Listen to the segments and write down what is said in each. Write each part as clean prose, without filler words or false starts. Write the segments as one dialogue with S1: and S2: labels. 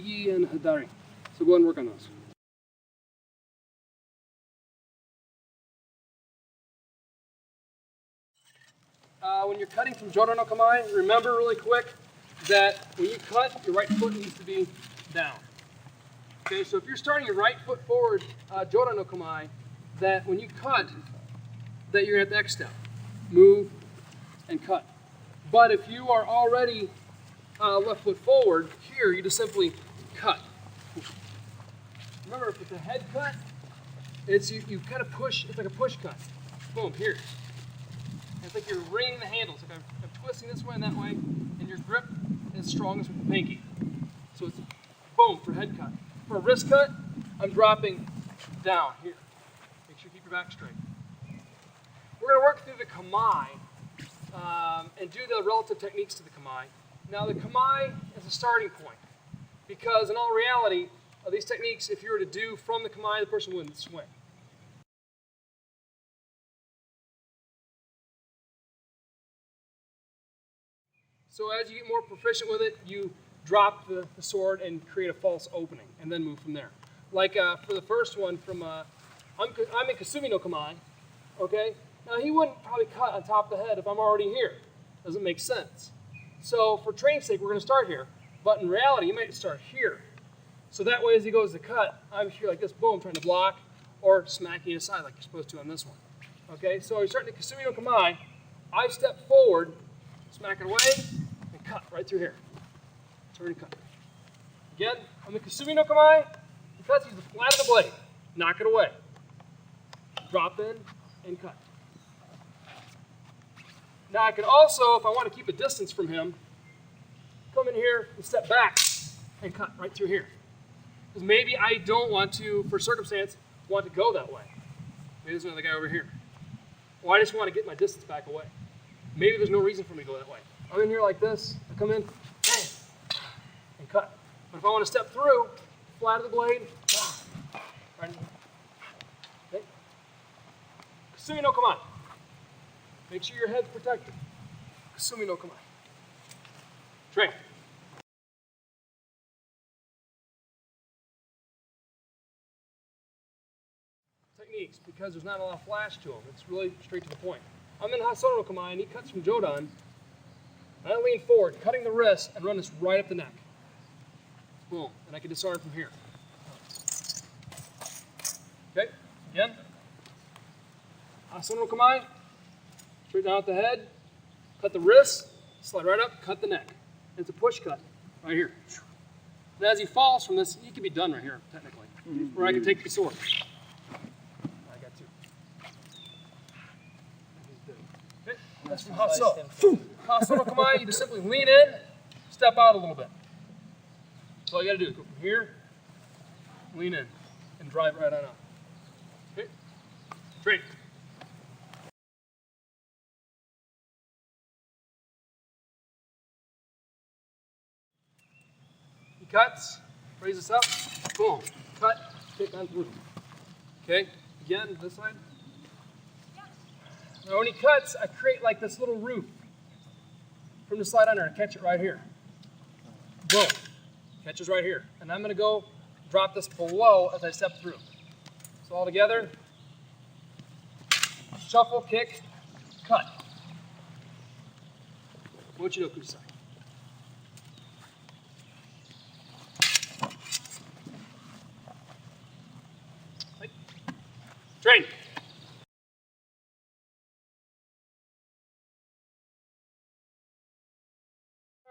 S1: and Hadari. So go ahead and work on those. When you're cutting from Jodo no Kamae, remember really quick that when you cut, your right foot needs to be down. Okay, so if you're starting your right foot forward, Jodo no Kamae, that when you cut, that you're at the X step. Move and cut. But if you are already left foot forward, here you just simply cut. Remember, if it's a head cut, it's you kind of push, it's like a push cut. Boom, here. It's like you're wringing the handles, like I'm twisting this way and that way, and your grip is strongest with the pinky. So it's boom for head cut. For a wrist cut, I'm dropping down here. Make sure you keep your back straight. We're going to work through the Kamae and do the relative techniques to the Kamae. Now the Kamae is a starting point because in all reality, these techniques, if you were to do from the Kamae, the person wouldn't swing. So as you get more proficient with it, you drop the sword and create a false opening and then move from there. Like for the first one from, I'm in Kasumi no Kamae, okay? Now he wouldn't probably cut on top of the head if I'm already here. Doesn't make sense. So for training's sake, we're going to start here. But in reality, you might start here. So that way as he goes to cut, I'm here like this, boom, trying to block or smacking aside like you're supposed to on this one. Okay, so you're starting to Kasumi no Kamae. I step forward, smack it away, and cut right through here. Turn and cut. Again, on the Kasumi no Kamae, he cuts, use the flat of the blade. Knock it away. Drop in and cut. Now I can also, if I want to keep a distance from him, come in here and step back and cut right through here. Because maybe I don't want to, for circumstance, want to go that way. Maybe there's another guy over here. Or I just want to get my distance back away. Maybe there's no reason for me to go that way. I'm in here like this, I come in, bang, and cut. But if I want to step through, flat of the blade, right in here. Okay. Kasumi no Kamae. Make sure your head's protected. Kasumi no Kamae. Train. Techniques, because there's not a lot of flash to them. It's really straight to the point. I'm in Hasono no Kamae, and he cuts from Jodan. And I lean forward, cutting the wrist, and run this right up the neck. Boom. And I can disarm from here. Okay, again. Hasono no Kamae. Straight down at the head, cut the wrist, slide right up, cut the neck. And it's a push cut right here. And as he falls from this, he can be done right here, technically. Or I can take the sword. I got two. Okay, that's from Haso. Haso no Kamae, you just simply lean in, step out a little bit. That's all you got to do. Go from here, lean in, and drive right on out. Okay, straight. Cuts, raise this up, boom, cut, kick on through. Okay, again, this side. Now when he cuts, I create like this little roof from the slide under and catch it right here. Boom, catches right here. And I'm gonna go drop this below as I step through. So all together, shuffle, kick, cut. Mochidoku side. Train.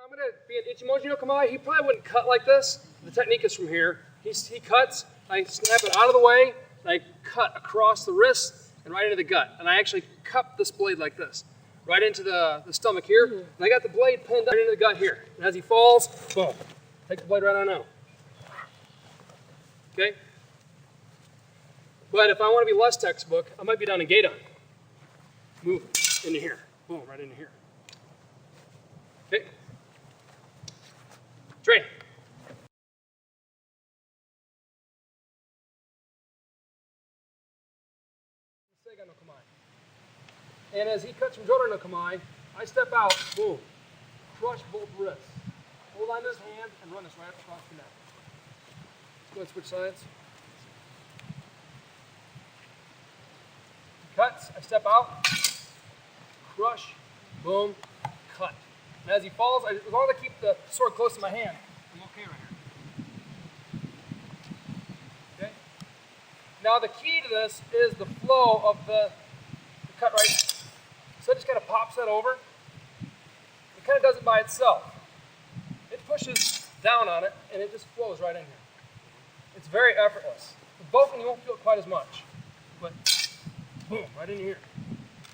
S1: I'm going to be an Ichimoji no Kamae. He probably wouldn't cut like this. The technique is from here. He cuts, I snap it out of the way, and I cut across the wrist and right into the gut. And I actually cup this blade like this, right into the stomach here. And I got the blade pinned right into the gut here. And as he falls, boom, take the blade right on out. Okay? But if I want to be less textbook, I might be down in Gaidon. Move into here. Boom, right into here. Okay. Train. Seiga no Kamae. And as he cuts from Jodo no Kamae, I step out, boom, crush both wrists. Hold on to his hand and run this right across the neck. Go and switch sides. Cuts, I step out, crush, boom, cut. And as he falls, as long as I keep the sword close to my hand, I'm okay right here. Okay? Now the key to this is the flow of the cut right here. So it just kind of pops that over. It kind of does it by itself. It pushes down on it, and it just flows right in here. It's very effortless. With both, and you won't feel it quite as much. But boom, right in here.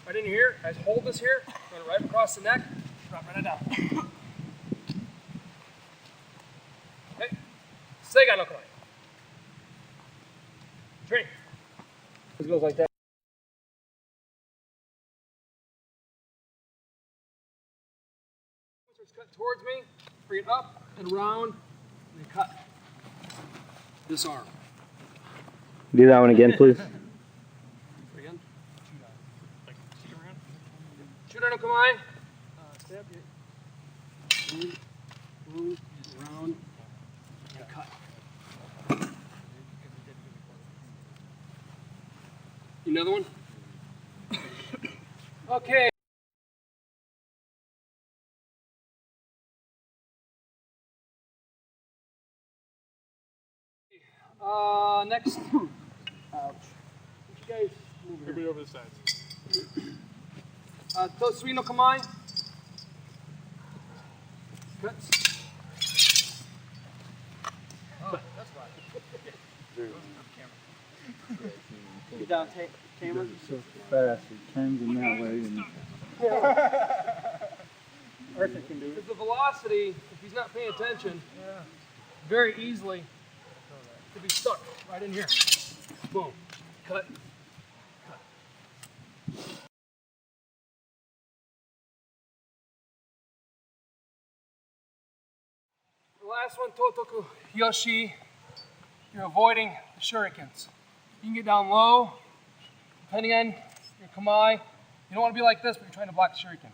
S1: Right in here. I hold this here, run it right across the neck, drop right down. Okay. Seiga no Koi. Drink. It goes like that. Cut towards me, bring it up and around, and then cut. Disarm.
S2: Do that one again, please.
S1: Again. Shooter no Kamae. Stab it. Move, around, and cut. Another one. Okay. Next. Ouch. Would you guys move here?
S3: Everybody over the sides.
S1: Tosui no Kamae. Cuts. Oh, that's right.
S4: Get down, camera.
S3: So fast, it turns in that way. And
S1: Arthur can do it. Because the velocity, if he's not paying attention, very easily could be stuck right in here. Boom. Cut. Cut. The last one, Totoku Yoshi. You're avoiding the shurikens. You can get down low, depending on your kamae. You don't want to be like this, but you're trying to block the shuriken.